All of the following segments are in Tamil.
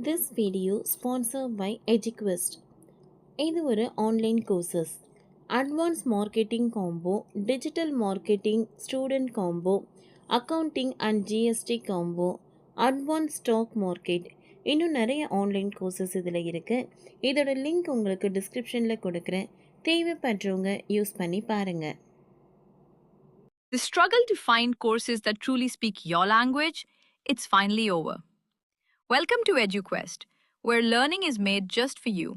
This video sponsored by EduQuest. இது ஒரு online courses. Advance marketing combo, digital marketing student combo, accounting and GST combo, advance stock market, இன்னும் நிறைய ஆன்லைன் கோர்சஸ் இதில் இருக்குது. இதோட லிங்க் உங்களுக்கு டிஸ்கிரிப்ஷனில் கொடுக்குறேன். தேவைப்படுறவங்க யூஸ் பண்ணி பாருங்கள். The struggle to find courses that truly speak your language, it's finally over. Welcome to EduQuest, where learning is made just for you.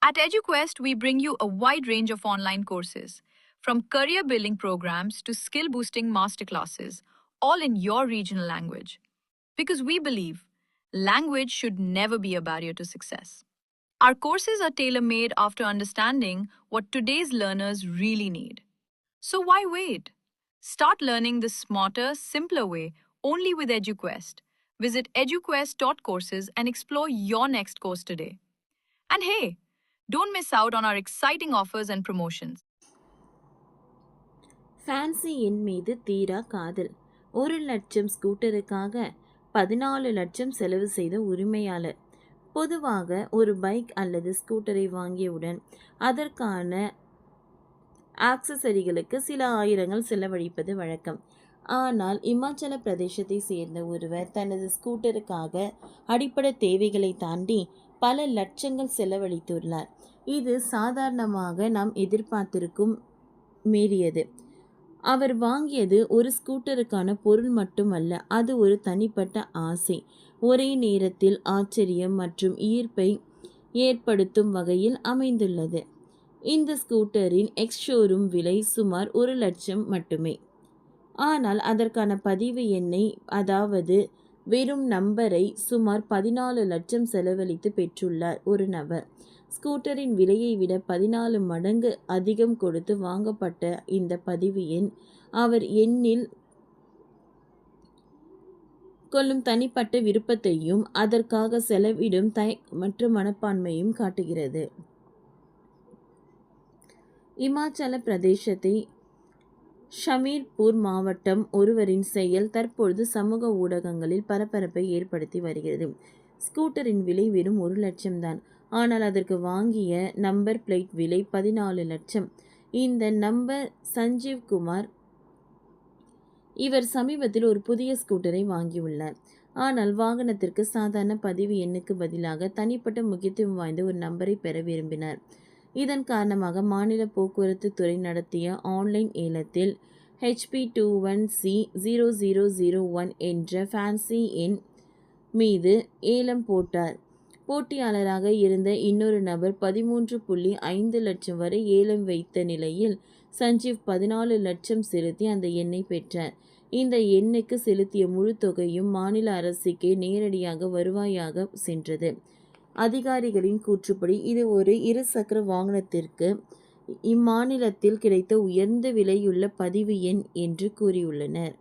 At EduQuest, we bring you a wide range of online courses, from career building programs to skill boosting masterclasses, all in your regional language. Because we believe language should never be a barrier to success. Our courses are tailor made after understanding what today's learners really need. So why wait? Start learning the smarter, simpler way only with EduQuest. Visit eduquest.courses and explore your next course today. And hey, don't miss out on our exciting offers and promotions. Fancy என் மீது தீரா காதல். 1,00,000 ஸ்கூட்டருக்காக 14 லட்சம் செலவு செய்த உரிமையாளர். பொதுவாக ஒரு பைக் அல்லது ஸ்கூட்டரை வாங்கியவுடன் அதற்கான ஆக்சசரிகளுக்கு சில ஆயிரங்கள் செலவழிப்பது வழக்கம். ஆனால் இமாச்சல பிரதேசத்தை சேர்ந்த ஒருவர் தனது ஸ்கூட்டருக்காக அடிப்படை தேவைகளை தாண்டி பல லட்சங்கள் செலவழித்துள்ளார். இது சாதாரணமாக நாம் எதிர்பார்த்திருக்கும் மீறியது. அவர் வாங்கியது ஒரு ஸ்கூட்டருக்கான பொருள் மட்டுமல்ல, அது ஒரு தனிப்பட்ட ஆசை. ஒரே நேரத்தில் ஆச்சரியம் மற்றும் ஈர்ப்பை ஏற்படுத்தும் வகையில் அமைந்துள்ளது. இந்த ஸ்கூட்டரின் ஷோரூம் விலை சுமார் 1,00,000 மட்டுமே. ஆனால் அதற்கான பதிவு எண்ணை, அதாவது வெறும் நம்பரை, சுமார் 14 லட்சம் செலவழித்து பெற்றுள்ளார் ஒரு நபர். ஸ்கூட்டரின் விலையை விட 14 மடங்கு அதிகம் கொடுத்து வாங்கப்பட்ட இந்த பதிவு எண் அவர் எண்ணில் கொள்ளும் தனிப்பட்ட விருப்பத்தையும் அதற்காக செலவிடும் தயக்கமற்ற மனப்பான்மையும் காட்டுகிறது. இமாச்சல பிரதேசத்தை ஷமீர்பூர் மாவட்டம் ஒருவரின் செயல் தற்பொழுது சமூக ஊடகங்களில் பரபரப்பை ஏற்படுத்தி வருகிறது. ஸ்கூட்டரின் விலை வெறும் 1,00,000 தான். ஆனால் அதற்கு வாங்கிய நம்பர் பிளேட் விலை 14 லட்சம். இந்த நம்பர் சஞ்சீவ் குமார். இவர் சமீபத்தில் ஒரு புதிய ஸ்கூட்டரை வாங்கியுள்ளார். ஆனால் வாகனத்திற்கு சாதாரண பதிவு எண்ணுக்கு பதிலாக தனிப்பட்ட முக்கியத்துவம் வாய்ந்த ஒரு நம்பரை பெற விரும்பினார். இதன் காரணமாக மாநில போக்குவரத்து துறை நடத்திய ஆன்லைன் ஏலத்தில் HP21C0001 என்ற ஃபேன்சி எண் மீது ஏலம் போட்டார். போட்டியாளராக இருந்த இன்னொரு நபர் 13.5 லட்சம் வரை ஏலம் வைத்த நிலையில் சஞ்சீவ் 14 லட்சம் செலுத்தி அந்த எண்ணை பெற்றார். இந்த எண்ணுக்கு செலுத்திய முழு தொகையும் மாநில அரசுக்கே நேரடியாக வருவாயாக சென்றது. அதிகாரிகளின் கூற்றுப்படி இது ஒரு இருசக்கர வாகனத்திற்கு இம்மாநிலத்தில் கிடைத்த உயர்ந்த விலையுள்ள பதிவு எண் என்று கூறியுள்ளனர்.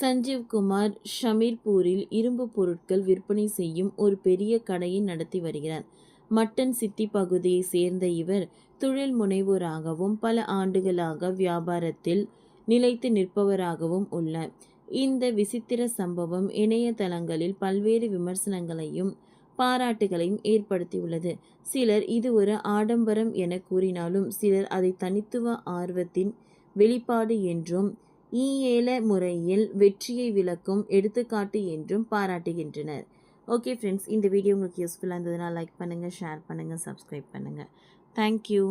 சஞ்சீவ் குமார் ஷமீர்பூரில் இரும்பு பொருட்கள் விற்பனை செய்யும் ஒரு பெரிய கடையை நடத்தி வருகிறார். மட்டன் சிட்டி பகுதியை சேர்ந்த இவர் தொழில் முனைவோராகவும் பல ஆண்டுகளாக வியாபாரத்தில் நிலைத்து நிற்பவராகவும் உள்ளார். இந்த விசித்திர சம்பவம் இணையதளங்களில் பல்வேறு விமர்சனங்களையும் பாராட்டுகளையும் ஏற்படுத்தியுள்ளது. சிலர் இது ஒரு ஆடம்பரம் என கூறினாலும், சிலர் அதை தனித்துவ ஆர்வத்தின் வெளிப்பாடு என்றும் ஏல முறையில் வெற்றியை விளக்கும் எடுத்துக்காட்டு என்றும் பாராட்டுகின்றனர். ஓகே ஃப்ரெண்ட்ஸ், இந்த வீடியோ உங்களுக்கு யூஸ்ஃபுல்லாக இருந்ததுன்னா லைக் பண்ணுங்கள், ஷேர் பண்ணுங்கள், சப்ஸ்கிரைப் பண்ணுங்கள். தேங்க்யூ.